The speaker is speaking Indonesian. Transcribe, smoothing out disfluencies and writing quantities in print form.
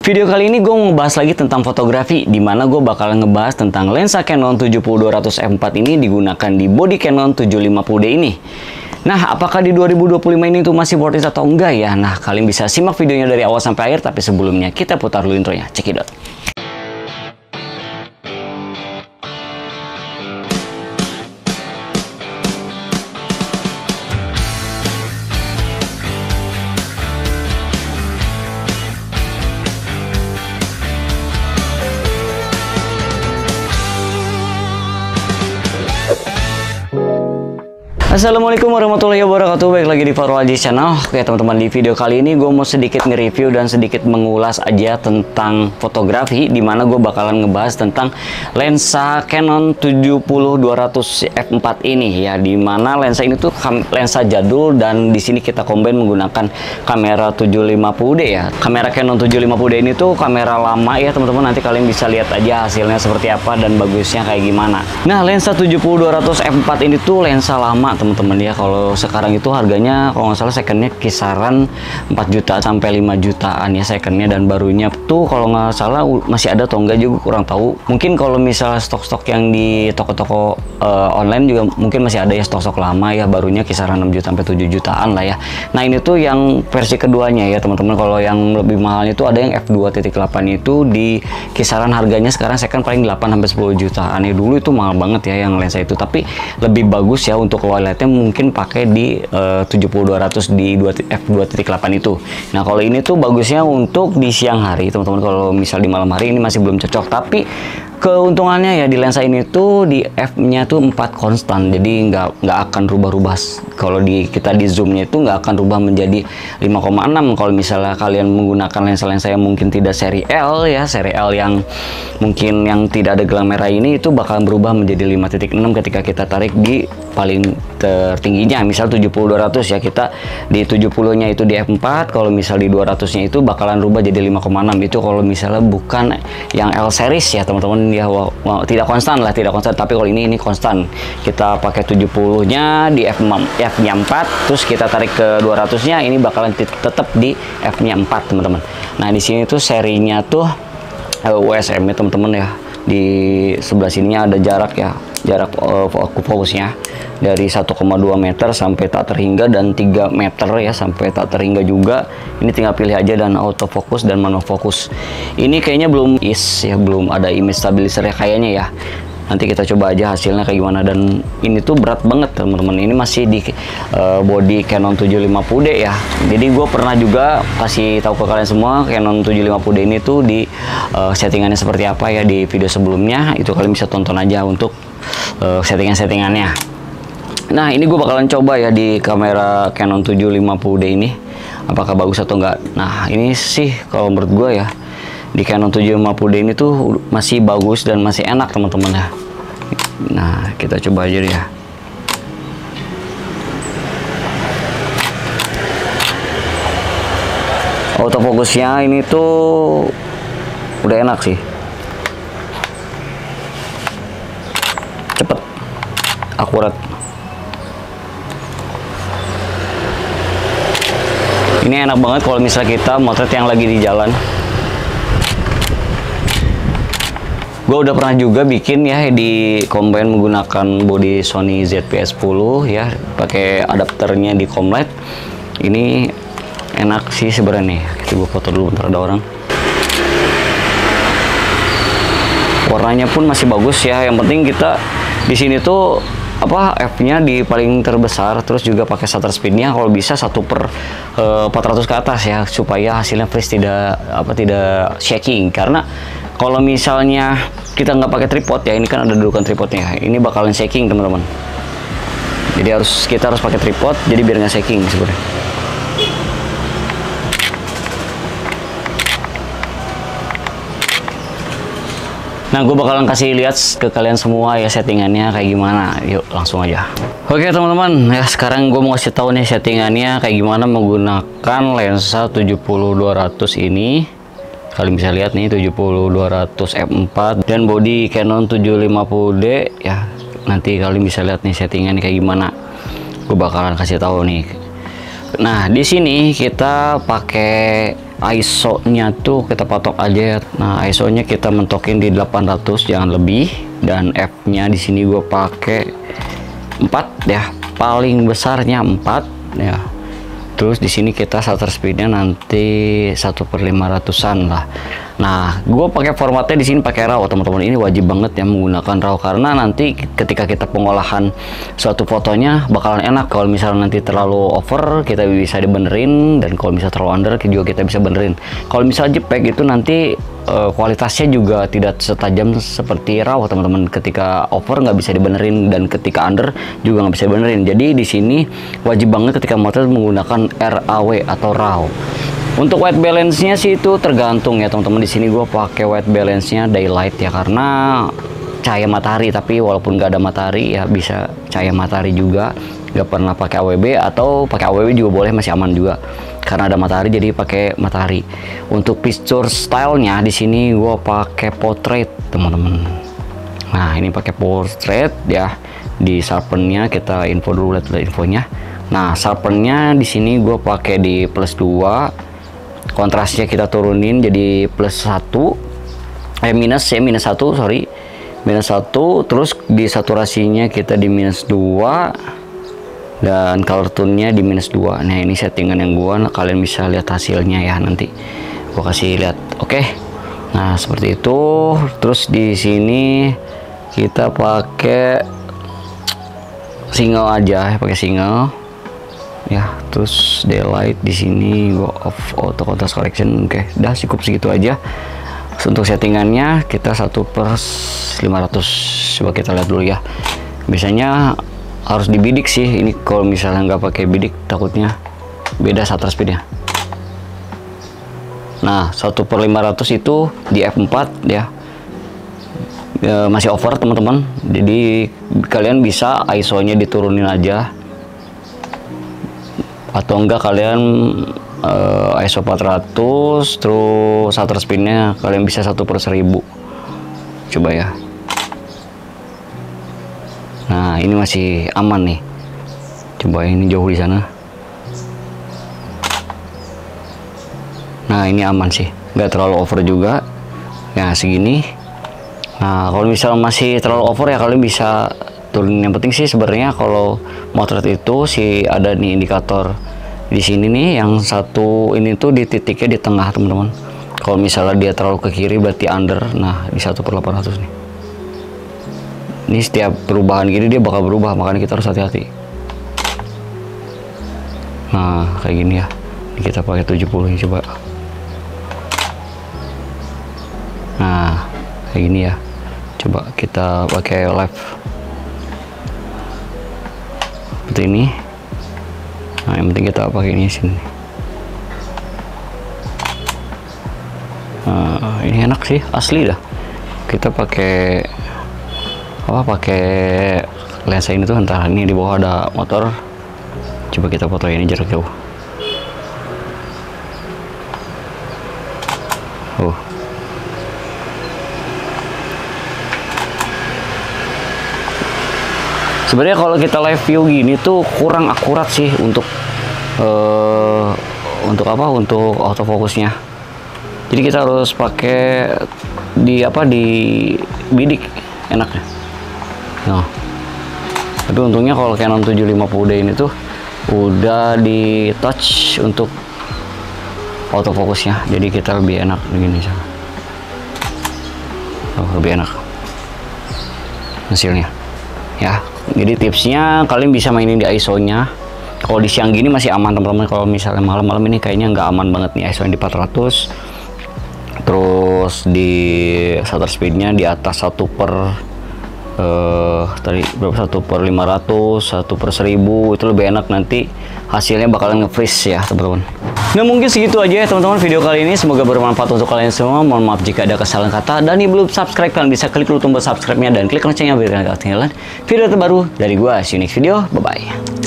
Video kali ini gue mau ngebahas lagi tentang fotografi, dimana gue bakal ngebahas tentang lensa Canon 70-200 f4 ini digunakan di body Canon 750D ini. Nah, apakah di 2025 ini tuh masih worth it atau enggak ya? Nah, kalian bisa simak videonya dari awal sampai akhir, tapi sebelumnya kita putar dulu intronya. Cekidot. Assalamualaikum warahmatullahi wabarakatuh. Baik lagi di Farul Aziz Channel. Oke teman-teman, di video kali ini gue mau sedikit nge-review dan sedikit mengulas aja tentang fotografi, dimana gue bakalan ngebahas tentang lensa Canon 70-200 f4 ini ya, dimana lensa ini tuh lensa jadul dan di sini kita combine menggunakan kamera 750D ya. Kamera Canon 750D ini tuh kamera lama ya teman-teman. Nanti kalian bisa lihat aja hasilnya seperti apa dan bagusnya kayak gimana. Nah, lensa 70-200 f4 ini tuh lensa lama teman-teman ya. Kalau sekarang itu harganya kalau nggak salah secondnya kisaran 4 juta sampai 5 jutaan ya secondnya, dan barunya tuh kalau nggak salah masih ada atau enggak juga kurang tahu. Mungkin kalau misalnya stok-stok yang di toko-toko online juga mungkin masih ada ya stok-stok lama ya, barunya kisaran 6 juta sampai 7 jutaan lah ya. Nah, ini tuh yang versi keduanya ya teman-teman. Kalau yang lebih mahalnya itu ada yang f2.8 itu di kisaran harganya sekarang second paling 8 sampai 10 jutaan ya. Dulu itu mahal banget ya yang lensa itu, tapi lebih bagus ya untuk low lightnya mungkin pakai di 70-200 di f2.8 itu. Nah, kalau ini tuh bagusnya untuk di siang hari teman-teman. Kalau misal di malam hari ini masih belum cocok, tapi keuntungannya ya di lensa ini tuh di f-nya tuh 4 konstan, jadi nggak akan rubah-rubah. Kalau kita di zoomnya itu nggak akan rubah menjadi 5,6. Kalau misalnya kalian menggunakan lensa-lensa yang mungkin tidak seri L ya, seri L yang mungkin yang tidak ada gelang merah ini, itu bakal berubah menjadi 5,6 ketika kita tarik di paling tertingginya. Misal 70-200 ya, kita di 70-nya itu di f4, kalau misal di 200-nya itu bakalan rubah jadi 5,6. Itu kalau misalnya bukan yang L series ya teman-teman ya, tidak konstan lah, tidak konstan. Tapi kalau ini konstan, kita pakai 70-nya di f-nya 4, terus kita tarik ke 200-nya, ini bakalan tetap di f-nya 4 teman-teman. Nah, di sini tuh serinya tuh USM ya teman-teman ya. Di sebelah sininya ada jarak ya, jarak fokusnya dari 1,2 meter sampai tak terhingga, dan 3 meter ya sampai tak terhingga juga. Ini tinggal pilih aja, dan autofocus dan manufokus. Ini kayaknya belum belum ada image stabilizer ya kayaknya ya. Nanti kita coba aja hasilnya kayak gimana. Dan ini tuh berat banget teman-teman. Ini masih di body Canon 750D ya. Jadi gue pernah juga kasih tahu ke kalian semua Canon 750D ini tuh di settingannya seperti apa ya di video sebelumnya. Itu kalian bisa tonton aja untuk settingannya. Nah, ini gue bakalan coba ya di kamera Canon 750D ini, apakah bagus atau enggak. Nah, ini sih kalau menurut gue ya di Canon 750D ini tuh masih bagus dan masih enak teman-teman ya. Nah, kita coba aja ya. Autofokusnya ini tuh udah enak sih, cepet, akurat. Ini enak banget kalau misalnya kita motret yang lagi di jalan. Gue udah pernah juga bikin ya di combine menggunakan body Sony ZV-10 ya, pakai adapternya di Comlight. Ini enak sih sebenarnya nih. Kita gue foto dulu bentar, ada orang. Warnanya pun masih bagus ya. Yang penting kita di sini tuh f-nya di paling terbesar, terus juga pakai shutter speednya kalau bisa 1/400 ke atas ya, supaya hasilnya fresh, tidak shaking. Karena kalau misalnya kita nggak pakai tripod ya, ini kan ada dudukan tripodnya, ini bakalan shaking teman-teman. Jadi kita harus pakai tripod, jadi biar nggak shaking sebenarnya. Nah, gue bakalan kasih lihat ke kalian semua ya settingannya kayak gimana. Yuk langsung aja. Oke teman-teman, ya sekarang gue mau kasih tahu nih settingannya kayak gimana menggunakan lensa 70-200 ini. Kalian bisa lihat nih 70-200 f4 dan body Canon 750D ya. Nanti kalian bisa lihat nih settingannya kayak gimana. Gue bakalan kasih tahu nih. Nah, di sini kita pakai ISO-nya tuh kita patok aja. Nah, ISO-nya kita mentokin di 800 jangan lebih, dan f-nya di sini gue pakai 4 ya, paling besarnya 4 ya. Terus di sini kita shutter speednya nanti 1/500-an lah. Nah, gue pakai formatnya di sini pakai RAW teman-teman. Ini wajib banget ya menggunakan RAW, karena nanti ketika kita pengolahan suatu fotonya bakalan enak. Kalau misalnya nanti terlalu over kita bisa dibenerin, dan kalau misalnya terlalu under juga kita bisa benerin. Kalau misalnya JPEG itu nanti kualitasnya juga tidak setajam seperti RAW teman-teman. Ketika over nggak bisa dibenerin, dan ketika under juga nggak bisa dibenerin. Jadi di sini wajib banget ketika motret menggunakan RAW atau RAW. Untuk white balance-nya sih itu tergantung ya teman-teman. Di sini gue pakai white balance-nya daylight ya, karena cahaya matahari. Tapi walaupun nggak ada matahari ya bisa cahaya matahari juga. Nggak pernah pakai AWB, atau pakai AWB juga boleh, masih aman juga. Karena ada matahari jadi pakai matahari. Untuk picture style-nya di sini gue pakai portrait teman-teman. Nah, ini pakai portrait ya. Di sharpen-nya kita info dulu, lihat infonya. Nah, sharpen-nya di sini gue pakai di +2. Kontrasnya kita turunin jadi minus 1, sorry. Minus 1, terus di saturasinya kita di -2. Dan color tone-nya di -2. Nah, ini settingan yang gua, kalian bisa lihat hasilnya ya nanti. Gua kasih lihat. Oke. Nah, seperti itu. Terus di sini kita pakai single aja, pakai single. Ya, terus daylight di sini gua off auto contrast correction. Oke, udah cukup segitu aja. Untuk settingannya kita 1/500. Coba kita lihat dulu ya. Biasanya harus dibidik sih. Ini kalau misalnya nggak pakai bidik takutnya beda shutter speednya. Nah, 1/500 itu di f4 ya. Masih over teman-teman. Jadi kalian bisa ISO-nya diturunin aja, atau enggak kalian ISO 400 terus shutter speednya kalian bisa 1/1000. Coba ya. Nah, ini masih aman nih. Coba ini jauh di sana. Nah, ini aman sih, nggak terlalu over juga. Ya, segini. Nah, kalau misalnya masih terlalu over ya kalian bisa turunin. Yang penting sih sebenarnya kalau motret itu sih ada nih indikator di sini nih, yang satu ini tuh di titiknya di tengah teman-teman. Kalau misalnya dia terlalu ke kiri berarti under. Nah, di 1/800 nih. Ini setiap perubahan gini dia bakal berubah, makanya kita harus hati-hati. Nah, kayak gini ya. Ini kita pakai 70 nih, coba. Nah, kayak gini ya. Coba kita pakai live seperti ini. Nah, yang penting kita pakai ini sini. Nah, ini enak sih, asli dah. Kita pakai pakai lensa ini tuh, entar ini di bawah ada motor. Coba kita foto ini jarak jauh. Sebenarnya kalau kita live view gini tuh kurang akurat sih untuk autofocusnya. Jadi kita harus pakai di bidik enaknya. Nah, tapi untungnya kalau Canon 750D ini tuh udah di touch untuk autofocusnya, jadi kita lebih enak begini. Lebih enak hasilnya ya. Jadi tipsnya kalian bisa mainin di ISO-nya. Kalau di siang gini masih aman teman-teman. Kalau misalnya malam-malam ini kayaknya nggak aman banget nih, ISO-nya di 400. Terus di shutter speednya di atas 1/500, 1/1000 itu lebih enak. Nanti hasilnya bakalan nge-freeze ya teman-teman. Nah, mungkin segitu aja ya teman-teman video kali ini. Semoga bermanfaat untuk kalian semua. Mohon maaf jika ada kesalahan kata. Dan ini belum subscribe, kalian bisa klik dulu tombol subscribe-nya dan klik loncengnya biar kalian ketinggalan video terbaru dari gua. See you next video. Bye bye.